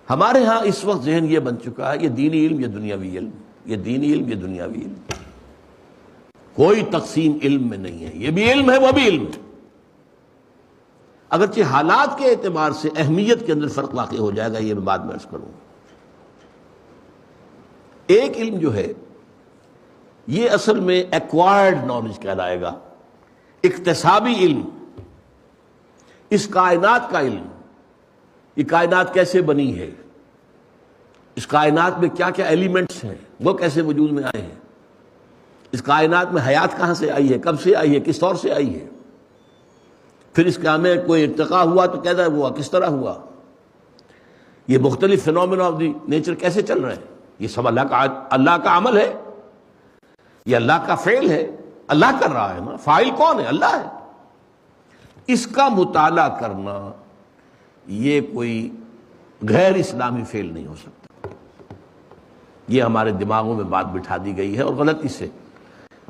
ہمارے ہاں اس وقت ذہن یہ بن چکا ہے، یہ دینی علم، یہ دنیاوی علم، یہ دینی علم، یہ دنیاوی علم، کوئی تقسیم علم میں نہیں ہے، یہ بھی علم ہے وہ بھی علم ہے۔ اگرچہ حالات کے اعتبار سے اہمیت کے اندر فرق واقع ہو جائے گا، یہ میں بعد میں عرض کروں گا۔ ایک علم جو ہے یہ اصل میں ایکوائرڈ نالج کہلائے گا، اکتسابی علم، اس کائنات کا علم، یہ کائنات کیسے بنی ہے، اس کائنات میں کیا کیا ایلیمنٹس ہیں، وہ کیسے وجود میں آئے ہیں، اس کائنات میں حیات کہاں سے آئی ہے، کب سے آئی ہے، کس طور سے آئی ہے، پھر اس کا میں کوئی ارتقا ہوا تو کیسا ہوا، کس طرح ہوا، یہ مختلف فینومینا آف دی نیچر کیسے چل رہے ہیں، یہ سب اللہ کا عمل ہے، یہ اللہ کا فعل ہے، اللہ کر رہا ہے نا، فاعل کون ہے؟ اللہ ہے۔ اس کا مطالعہ کرنا یہ کوئی غیر اسلامی فعل نہیں ہو سکتا، یہ ہمارے دماغوں میں بات بٹھا دی گئی ہے اور غلطی سے،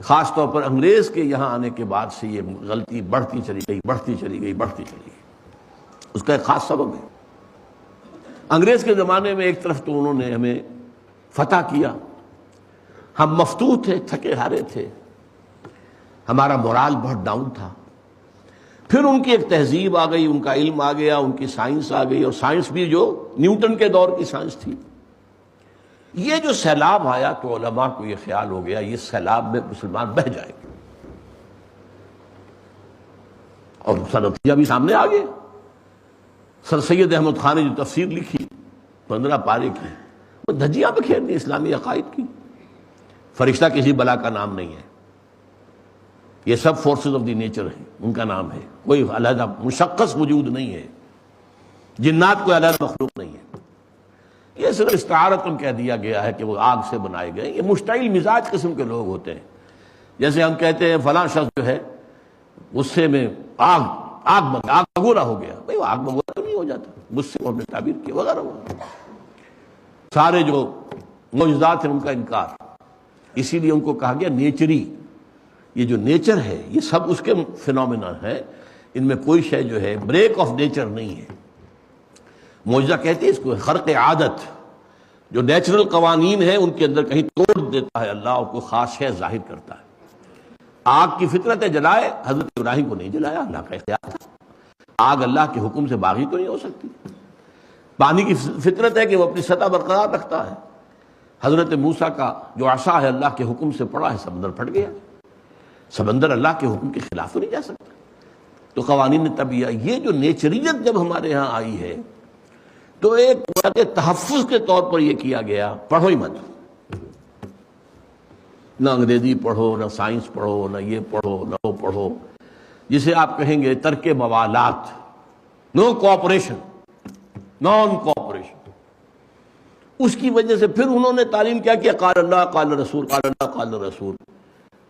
خاص طور پر انگریز کے یہاں آنے کے بعد سے یہ غلطی بڑھتی چلی گئی، بڑھتی چلی گئی، بڑھتی چلی گئی۔ اس کا ایک خاص سبب ہے، انگریز کے زمانے میں ایک طرف تو انہوں نے ہمیں فتح کیا، ہم مفتوح تھے، تھکے ہارے تھے، ہمارا مورال بہت ڈاؤن تھا، پھر ان کی ایک تہذیب آ گئی، ان کا علم آ گیا، ان کی سائنس آ گئی، اور سائنس بھی جو نیوٹن کے دور کی سائنس تھی۔ یہ جو سیلاب آیا تو علماء کو یہ خیال ہو گیا یہ سیلاب میں مسلمان بہہ جائیں گے، اور اس کا نتیجہ بھی سامنے آ گیا۔ سر سید احمد خان نے جو تفسیر لکھی 15 پارے کی، وہ دھجیاں پہ کھیل دی اسلامی عقائد کی۔ فرشتہ کسی بلا کا نام نہیں ہے، یہ سب فورسز آف دی نیچر ہیں، ان کا نام ہے، کوئی علیحدہ مشخص وجود نہیں ہے، جنات کوئی علیحدہ مخلوق نہیں ہے، یہ صرف استعارتن کہہ دیا گیا ہے کہ وہ آگ سے بنائے گئے۔ یہ مشتعل مزاج قسم کے لوگ ہوتے ہیں، جیسے ہم کہتے ہیں فلاں شخص جو ہے غصے میں آگ بگولا ہو گیا، بھئی وہ آگ بگولا تو نہیں ہو جاتا، غصے کو ہم نے تعبیر کیا وغیرہ وغیرہ، سارے جو معجزات ہیں ان کا انکار۔ اسی لیے ان کو کہا گیا نیچری، یہ جو نیچر ہے یہ سب اس کے فینومینا ہے، ان میں کوئی شے جو ہے بریک آف نیچر نہیں ہے۔ معجزہ کہتے ہیں اس کو، خرق عادت، جو نیچرل قوانین ہیں ان کے اندر کہیں توڑ دیتا ہے اللہ اور کوئی خاص شے ظاہر کرتا ہے۔ آگ کی فطرت ہے جلائے، حضرت ابراہیم کو نہیں جلایا، اللہ کا اختیار تھا، آگ اللہ کے حکم سے باغی تو نہیں ہو سکتی۔ پانی کی فطرت ہے کہ وہ اپنی سطح برقرار رکھتا ہے، حضرت موسیٰ کا جو عصا ہے اللہ کے حکم سے پڑا ہے، سمندر پھٹ گیا، سمندر اللہ کے حکم کے خلاف تو نہیں جا سکتا۔ تو قوانین طبیعہ، یہ جو نیچریت جب ہمارے ہاں آئی ہے تو ایک تحفظ کے طور پر یہ کیا گیا، پڑھو ہی مت، نہ انگریزی پڑھو، نہ سائنس پڑھو، نہ یہ پڑھو، نہ وہ پڑھو، جسے آپ کہیں گے ترک موالات، نو کوآپریشن، نان کوآپریشن۔ اس کی وجہ سے پھر انہوں نے تعلیم کیا کیا، قال اللہ قال رسول، قال اللہ قال رسول،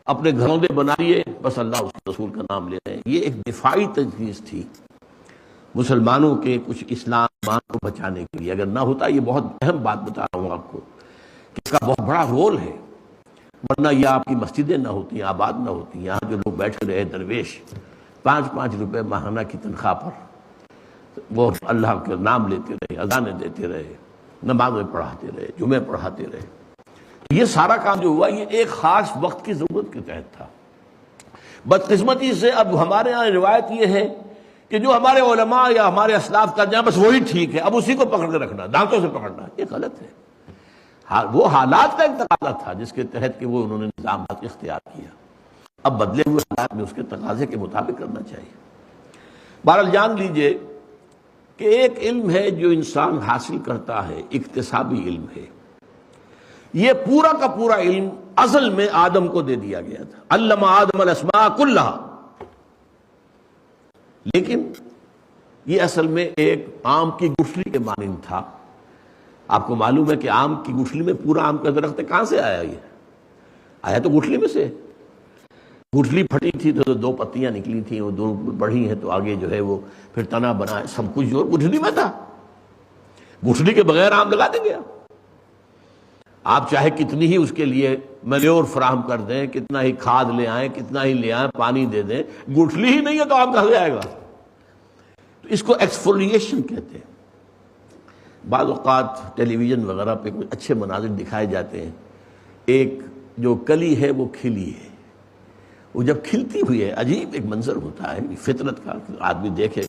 اپنے گھروں دے بنا لیے، بس اللہ اس رسول کا نام لے رہے ہیں۔ یہ ایک دفاعی تجویز تھی مسلمانوں کے کچھ اسلام ایمان کو بچانے کے لیے، اگر نہ ہوتا، یہ بہت اہم بات بتا رہا ہوں آپ کو کہ اس کا بہت بڑا رول ہے، ورنہ یہ آپ کی مسجدیں نہ ہوتی، آباد نہ ہوتی، یہاں جو لوگ بیٹھے رہے درویش 5-5 روپے ماہانہ کی تنخواہ پر وہ اللہ کا نام لیتے رہے، اذانیں دیتے رہے، نمازیں پڑھاتے رہے، جمعے پڑھاتے رہے۔ یہ سارا کام جو ہوا یہ ایک خاص وقت کی ضرورت کے تحت تھا۔ بدقسمتی سے اب ہمارے یہاں روایت یہ ہے کہ جو ہمارے علماء یا ہمارے اسلاف کا جہاں بس وہی ٹھیک ہے، اب اسی کو پکڑ کے رکھنا، دانتوں سے پکڑنا، یہ غلط ہے۔ وہ حالات کا ایک تقاضا تھا جس کے تحت کہ وہ انہوں نے نظام اختیار کیا، اب بدلے ہوئے حالات میں اس کے تقاضے کے مطابق کرنا چاہیے۔ بہرحال جان لیجئے کہ ایک علم ہے جو انسان حاصل کرتا ہے، اکتسابی علم ہے، یہ پورا کا پورا علم اصل میں آدم کو دے دیا گیا تھا، علم آدم الاسماء کلھا، لیکن یہ اصل میں ایک آم کی گٹھلی کے مانند تھا۔ آپ کو معلوم ہے کہ آم کی گٹھلی میں پورا آم کا درخت ہے، کہاں سے آیا؟ یہ آیا تو گٹھلی میں سے، گٹھلی پھٹی تھی تو 2 پتیاں نکلی تھیں، وہ 2 بڑھی ہیں تو آگے جو ہے وہ پھر تنا بنا ہے، سب کچھ جو گٹھلی میں تھا، گٹھلی کے بغیر آم لگا دیں گے آپ چاہے کتنی ہی اس کے لیے مینیور فراہم کر دیں، کتنا ہی کھاد لے آئیں، کتنا ہی لے آئیں، پانی دے دیں، گٹھلی ہی نہیں ہے تو آم کہاں سے آئے گا؟ تو اس کو ایکسفولیشن کہتے ہیں، بعض اوقات ٹیلی ویژن وغیرہ پہ کچھ اچھے مناظر دکھائے جاتے ہیں. ایک جو کلی ہے وہ کھلی ہے، وہ جب کھلتی ہوئی ہے عجیب ایک منظر ہوتا ہے فطرت کا. آدمی دیکھے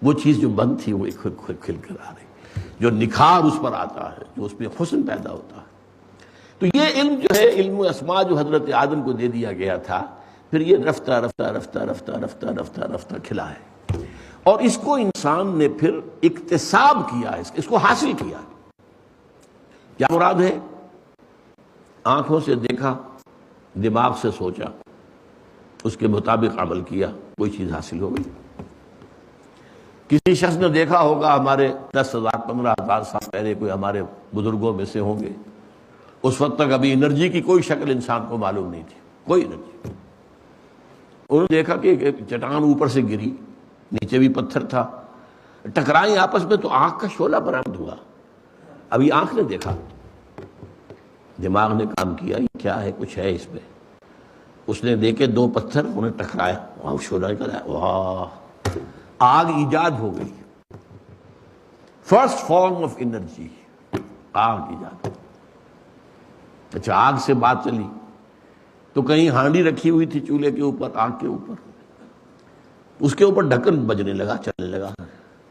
وہ چیز جو بند تھی وہ کھل کر آ رہی، جو نکھار اس پر آتا ہے، جو اس پہ حسن پیدا ہوتا ہے. تو یہ علم جو ہے، علم اسماء جو حضرت آدم کو دے دیا گیا تھا، پھر یہ رفتہ رفتہ رفتہ رفتہ رفتہ رفتہ رفتہ کھلا ہے، اور اس کو انسان نے پھر اکتساب کیا ہے، اس کو حاصل کیا. کیا مراد ہے؟ آنکھوں سے دیکھا، دماغ سے سوچا، اس کے مطابق عمل کیا، کوئی چیز حاصل ہو گئی. کسی شخص نے دیکھا ہوگا، ہمارے 10,000 15,000 سال پہلے کوئی ہمارے بزرگوں میں سے ہوں گے، اس وقت تک ابھی انرجی کی کوئی شکل انسان کو معلوم نہیں تھی، کوئی انرجی. انہوں نے دیکھا کہ ایک چٹان اوپر سے گری، نیچے بھی پتھر تھا، ٹکرائیں آپس میں تو آنکھ کا شعلہ برآمد ہوا. ابھی آنکھ نے دیکھا، دماغ نے کام کیا، یہ کیا ہے، کچھ ہے اس میں. اس نے دیکھے 2 پتھر، انہیں ٹکرایا، وہاں شعلہ نکل آیا، واہ، آگ ایجاد ہو گئی. فرسٹ فارم آف انرجی، آگ ایجاد. اچھا، آگ سے بات چلی تو کہیں ہانڈی رکھی ہوئی تھی چولہے کے اوپر، آگ کے اوپر، اس کے اوپر ڈھکن بجنے لگا، چلنے لگا.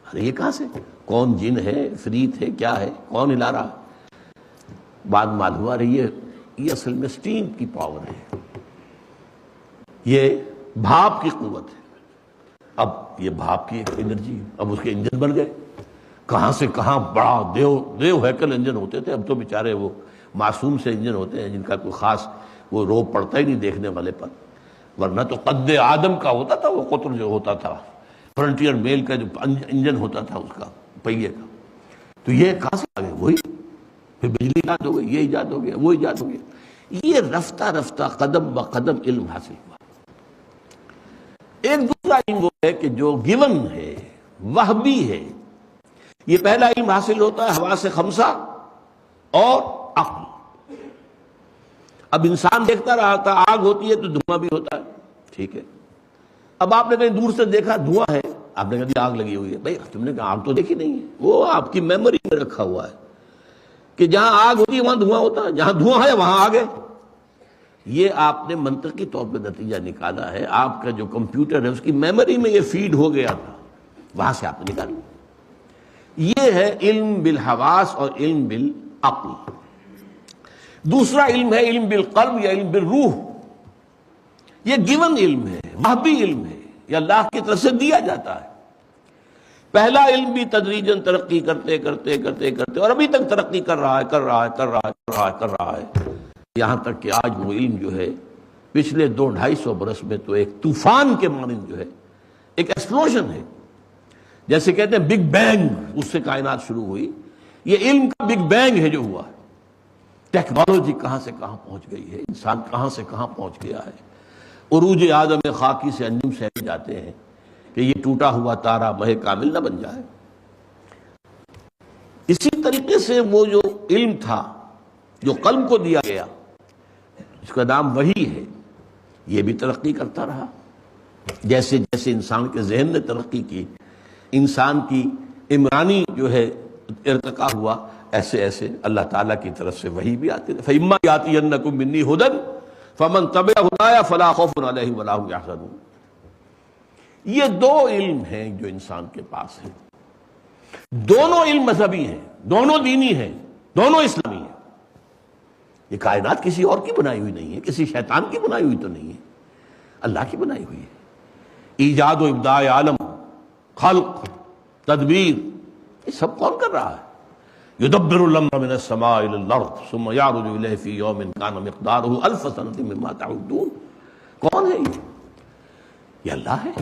ارے یہ کہاں سے، کون جن ہے، عفریت ہے، کیا ہے، کون ہلا رہا؟ بعد معلوم ہوا رہی ہے یہ اصل میں سٹیم کی پاور ہے، یہ بھاپ کی قوت ہے. اب یہ بھاپ کی ایک انرجی، اب اس کے انجن بن گئے. کہاں سے کہاں بڑا دیو ہیکل انجن ہوتے تھے، اب تو بیچارے وہ معصوم سے انجن ہوتے ہیں جن کا کوئی خاص وہ روب پڑتا ہی نہیں دیکھنے والے پر. ورنہ تو قد آدم کا ہوتا تھا وہ قطر جو ہوتا تھا، فرنٹیئر میل کا جو انجن ہوتا تھا اس کا پہیے کا. تو یہ کہاں سے آ گئے؟ وہی پھر بجلی ایجاد ہو گئی، یہ ایجاد ہو گیا، وہ ایجاد ہو گیا. یہ رفتہ رفتہ قدم بقدم علم حاصل ہوا. ایک دوسرا علم وہ ہے کہ جو گیون ہے، وہبی ہے. یہ پہلا علم حاصل ہوتا ہے حواس خمسہ اور عقل. اب انسان دیکھتا رہا تھا، آگ ہوتی ہے تو دھواں بھی ہوتا ہے، ٹھیک ہے. اب آپ نے کہیں دور سے دیکھا دھواں ہے، آپ نے کہا جی آگ لگی ہوئی ہے. بھائی تم نے کہا آگ تو دیکھی نہیں ہے، وہ آپ کی میموری میں رکھا ہوا ہے کہ جہاں آگ ہوتی ہے وہاں دھواں ہوتا ہے، جہاں دھواں ہے وہاں آگ ہے. یہ آپ نے منطقی طور پہ نتیجہ نکالا ہے، آپ کا جو کمپیوٹر ہے اس کی میموری میں یہ فیڈ ہو گیا تھا، وہاں سے آپ نے نکالا. یہ ہے علم بالحواس اور علم بالعقل. دوسرا علم ہے علم بالقلب یا علم بالروح. یہ گیون علم ہے، وہبی علم ہے، یہ اللہ کی طرف سے دیا جاتا ہے. پہلا علم بھی تدریجاً ترقی کرتے کرتے کرتے کرتے اور ابھی تک ترقی کر رہا ہے یہاں تک کہ آج وہ علم جو ہے پچھلے 200-250 برس میں تو ایک طوفان کے مانند جو ہے ایک ایکسپلوژن ہے. جیسے کہتے ہیں بگ بینگ، اس سے کائنات شروع ہوئی. یہ علم کا بگ بینگ ہے جو ہوا ہے. ٹیکنالوجی کہاں سے کہاں پہنچ گئی ہے، انسان کہاں سے کہاں پہنچ گیا ہے. عروج آدم خاکی سے انجم سہل جاتے ہیں کہ یہ ٹوٹا ہوا تارا مہ کامل نہ بن جائے. اسی طریقے سے وہ جو علم تھا جو قلب کو دیا گیا، اس کا نام وحی ہے، یہ بھی ترقی کرتا رہا. جیسے جیسے انسان کے ذہن نے ترقی کی، انسان کی عمرانی جو ہے ارتقا ہوا، ایسے ایسے اللہ تعالیٰ کی طرف سے وحی بھی آتی ہے. فَإِمَّا يَأْتِيَنَّكُم مِّنِّي هُدًى فَمَن تَبِعَ هُدَايَ فَلَا خَوْفٌ عَلَيْهِمْ وَلَا هُمْ يَحْزَنُونَ. یہ 2 علم ہیں جو انسان کے پاس ہیں. دونوں علم مذہبی ہیں، دونوں دینی ہیں، دونوں اسلامی ہیں. یہ کائنات کسی اور کی بنائی ہوئی نہیں ہے، کسی شیطان کی بنائی ہوئی تو نہیں ہے، اللہ کی بنائی ہوئی ہے. ایجاد و ابداع عالم، خلق، تدبیر، یہ سب کون کر رہا ہے؟ یدبر الامر من السماء الى الارض ثم يعرج الیہ فی یوم کان مقدارہ الف سنۃ مما تعدون. کون ہے یہ اللہ ہے.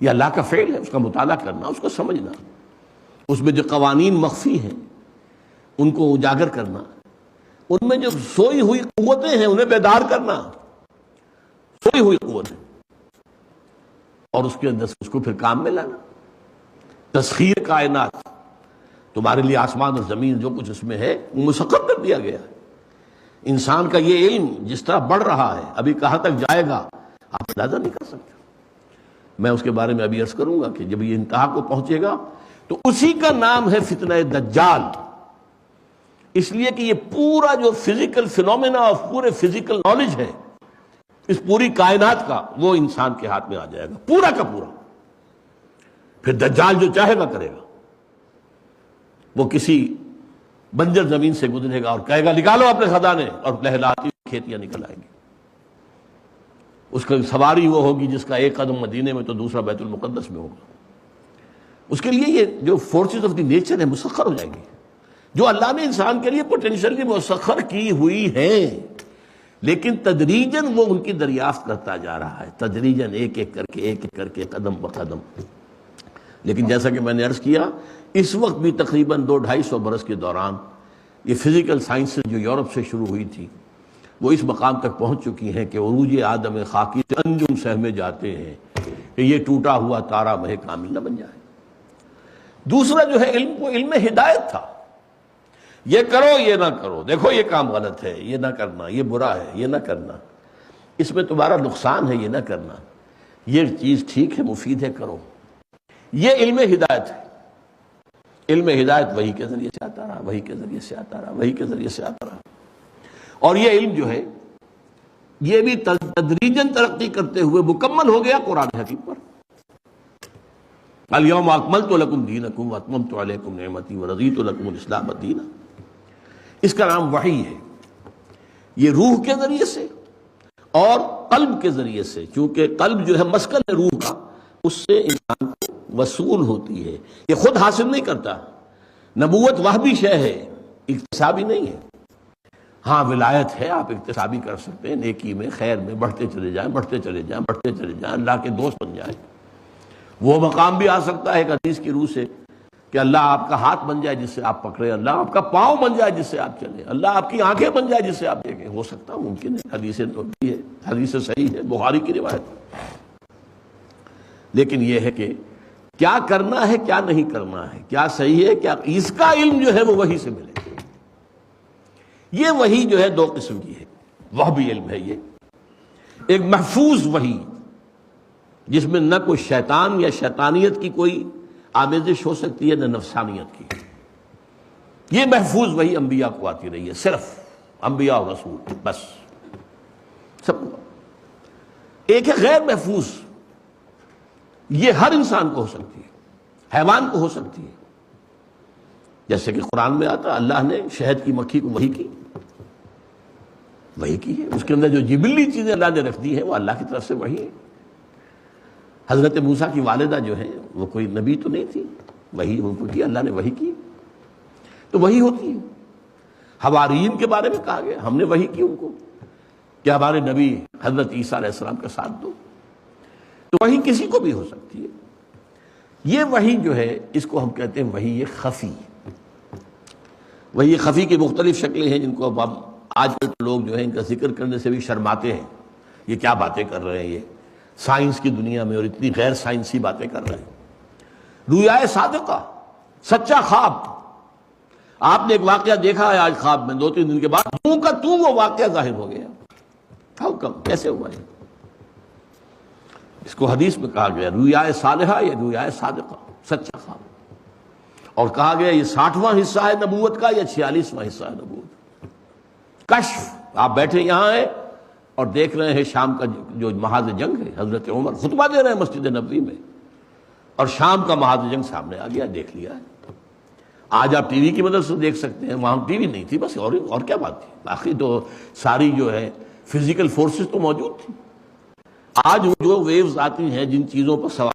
یہ اللہ کا فعل ہے، اس کا مطالعہ کرنا، اس کو سمجھنا، اس میں جو قوانین مخفی ہیں ان کو اجاگر کرنا، ان میں جو سوئی ہوئی قوتیں ہیں انہیں بیدار کرنا، سوئی ہوئی قوتیں، اور اس کے اندر اس کو پھر کام میں لانا. تسخیر کائنات، تمہارے لیے آسمان اور زمین جو کچھ اس میں ہے وہ مسخر کر دیا گیا ہے. انسان کا یہ علم جس طرح بڑھ رہا ہے، ابھی کہاں تک جائے گا آپ اندازہ نہیں کر سکتے. میں اس کے بارے میں ابھی عرض کروں گا کہ جب یہ انتہا کو پہنچے گا تو اسی کا نام ہے فتنہ دجال، اس لیے کہ یہ پورا جو فزیکل فینومینا اور پورے فزیکل نالج ہے اس پوری کائنات کا، وہ انسان کے ہاتھ میں آ جائے گا پورا کا پورا۔ پھر دجال جو چاہے گا کرے گا، وہ کسی بنجر زمین سے گزرے گا اور کہے گا نکالو اپنے خزانے، اور لہلاتی کھیتیاں نکل آئیں گی۔ اس کی سواری وہ ہوگی جس کا ایک قدم مدینے میں تو دوسرا بیت المقدس میں ہوگا۔ اس کے لیے یہ جو فورسز آف دی نیچر ہے مسخر ہو جائیں گی، جو اللہ نے انسان کے لیے پوٹینشلی مسخر کی ہوئی ہیں، لیکن تدریجاً وہ ان کی دریافت کرتا جا رہا ہے، تدریجاً ایک ایک کر کے قدم بقدم۔ لیکن جیسا کہ میں نے عرض کیا، اس وقت بھی تقریباً 200-250 برس کے دوران یہ فزیکل سائنسز جو یورپ سے شروع ہوئی تھی وہ اس مقام تک پہنچ چکی ہیں کہ عروج آدم خاکی سے انجم سہمے جاتے ہیں کہ یہ ٹوٹا ہوا تارا مہ کامل نہ بن جائے۔ دوسرا جو ہے علم، وہ علم ہدایت تھا، یہ کرو یہ نہ کرو، دیکھو یہ کام غلط ہے، یہ نہ کرنا، یہ برا ہے، یہ نہ کرنا، اس میں تمہارا نقصان ہے، یہ نہ کرنا، یہ چیز ٹھیک ہے مفید ہے کرو، یہ علم ہدایت ہے۔ علم ہدایت وحی کے ذریعے سے آتا رہا، وحی کے ذریعے سے آتا رہا، وحی کے ذریعے سے آتا رہا، اور یہ علم جو ہے یہ بھی تدریجاً ترقی کرتے ہوئے مکمل ہو گیا قرآن حکیم پر۔ الیوم اکملت لکم دینکم واتممت علیکم نعمتی ورضیت لکم الاسلام دینا۔ اس کا نام وحی ہے، یہ روح کے ذریعے سے اور قلب کے ذریعے سے، چونکہ قلب جو ہے مسکن ہے روح کا، اس سے انسان کو وصول ہوتی ہے، یہ خود حاصل نہیں کرتا۔ نبوت وہبی شے ہے، اکتسابی نہیں ہے۔ ہاں ولایت ہے، آپ اکتسابی کر سکتے ہیں، نیکی میں خیر میں بڑھتے چلے جائیں، بڑھتے چلے جائیں، بڑھتے چلے جائیں، اللہ کے دوست بن جائیں۔ وہ مقام بھی آ سکتا ہے ایک حدیث کی روح سے کہ اللہ آپ کا ہاتھ بن جائے جس سے آپ پکڑیں، اللہ آپ کا پاؤں بن جائے جس سے آپ چلیں، اللہ آپ کی آنکھیں بن جائے جس سے آپ دیکھیں۔ ہو سکتا ممکن ہے، حدیث نبوی ہے، حدیث صحیح ہے، بخاری کی روایت۔ لیکن یہ ہے کہ کیا کرنا ہے کیا نہیں کرنا ہے، کیا صحیح ہے کیا، اس کا علم جو ہے وہ وحی سے ملے۔ یہ وحی جو ہے دو قسم کی ہے، وہ بھی علم ہے یہ، ایک محفوظ وحی جس میں نہ کوئی شیطان یا شیطانیت کی کوئی آمیزش ہو سکتی ہے، نہ نفسانیت کی۔ یہ محفوظ وحی انبیاء کو آتی رہی ہے، صرف انبیاء اور رسول بس، سب۔ ایک ہے غیر محفوظ، یہ ہر انسان کو ہو سکتی ہے، حیوان کو ہو سکتی ہے، جیسے کہ قرآن میں آتا اللہ نے شہد کی مکھی کو وحی کی ہے، اس کے اندر جو جبلی چیزیں اللہ نے رکھ دی ہیں وہ اللہ کی طرف سے وحی ہے۔ حضرت موسیٰ کی والدہ جو ہے وہ کوئی نبی تو نہیں تھی، وحی ان کو کی، اللہ نے وحی کی، تو وحی ہوتی ہے۔ حواریین کے بارے میں کہا گیا ہم نے وحی کی ان کو کہ ہمارے نبی حضرت عیسیٰ علیہ السلام کا ساتھ دو، تو وحی کسی کو بھی ہو سکتی ہے۔ یہ وحی جو ہے اس کو ہم کہتے ہیں وحی خفی۔ وحی خفی کی مختلف شکلیں ہیں جن کو اب آج کل لوگ جو ہیں ان کا ذکر کرنے سے بھی شرماتے ہیں، یہ کیا باتیں کر رہے ہیں یہ سائنس کی دنیا میں، اور اتنی غیر سائنسی باتیں کر رہے ہیں۔ رویائے صادقہ، سچا خواب، آپ نے ایک واقعہ دیکھا ہے آج خواب میں، 2-3 دن کے بعد کا وہ واقعہ ظاہر ہو گیا، ہاؤ کم، کیسے ہوا ہے؟ اس کو حدیث میں کہا گیا رویائے صالحہ یا رویائے صادقہ، سچا خواب، اور کہا گیا یہ 60واں حصہ ہے نبوت کا یا 46واں حصہ ہے نبوت۔ کشف، آپ بیٹھے یہاں ہیں اور دیکھ رہے ہیں شام کا جو محاذ جنگ ہے، حضرت عمر خطبہ دے رہے ہیں مسجد نبوی میں، اور شام کا محاذ جنگ سامنے آ گیا، دیکھ لیا ہے۔ آج آپ ٹی وی کی مدد سے دیکھ سکتے ہیں، وہاں ٹی وی نہیں تھی بس، اور کیا بات تھی، باقی تو ساری جو ہے فزیکل فورسز تو موجود تھی۔ آج جو ویوز آتی ہیں جن چیزوں پر سوال